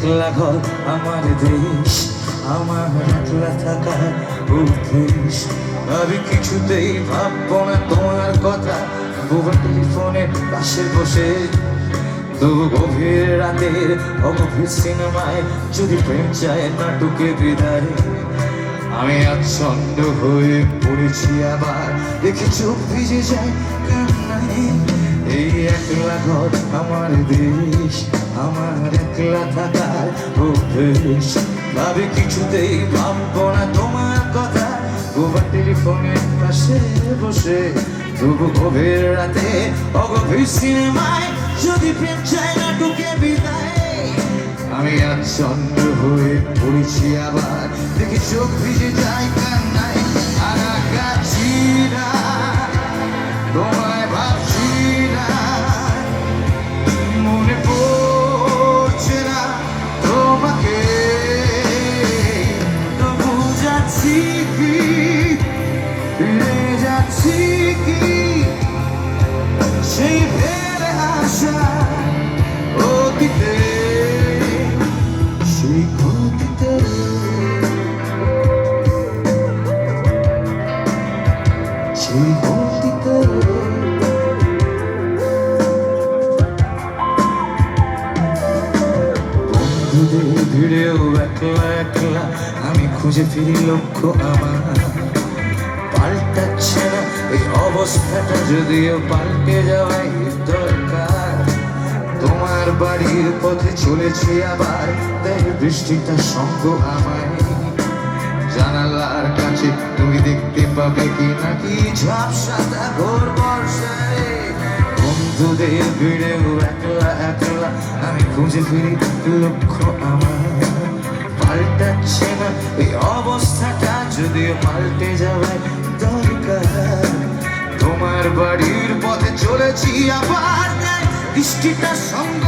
একলা ঘর আমার দেশ, আমার একলা থাকার অভ্যেস। আমি কিছুতেই ভাববো না তোমার কথা, মোবাইল টেলিফোনের পাশে বসে। তবু গভীর রাতের অগভীর সিনেমায় যদি প্রেম চায় নাটকে বিদায়। আমি আচ্ছন্ন হয়ে পড়েছি আবার, দেখে চোখ ভিজে যায় কান্নায়। এই একলা ঘর আমার দেশ, আমার একলা থাকার অভ্যেস। ভাবে কিছুতেই ভাববো না তোমার কথা, মোবাইল টেলিফোনের পাশে বসে। তবু গভীর রাতে অগভীর সিনেমায় যদি প্রেম চায় নাটকে বিদায়। আমি আচ্ছন্ন হয়ে পড়েছি আবার, দেখি চোখ ভিজে যায় কান্নায়। আর কাছি না, তোমায় ভাবছি না, মনে পড়ছে না তোমাকে। তবু যাচ্ছি কি, ফিরে যাচ্ছি কি সেই ফেলে আসা অতীতে, সেই অতীতে। সেই অতীতে বন্ধুদের ভিড়েও একলা একলা আমি খুঁজে ফিরি লক্ষ্য আমার। পাল্টাচ্ছে না এই অবস্থাটা, যদিও পাল্টে যাওয়াই দরকার। তোমার বাড়ির পথে চলেছি আবার, তাই বৃষ্টিটা সঙ্গ আমায়। জানালার কাছে তুমি দেখতে পাবে কি নাকি ঝাপসাটা ঘোর বর্ষায়। বন্ধুদের ভিড়েও একলা একলা আমি খুঁজে ফিরি লক্ষ্য আমার। পাল্টাচ্ছে না এই অবস্থাটা, যদিও পাল্টে যাওয়াই দরকার। তোমার বাড়ির পথে চলেছি আবার, বৃষ্টিটা সঙ্গ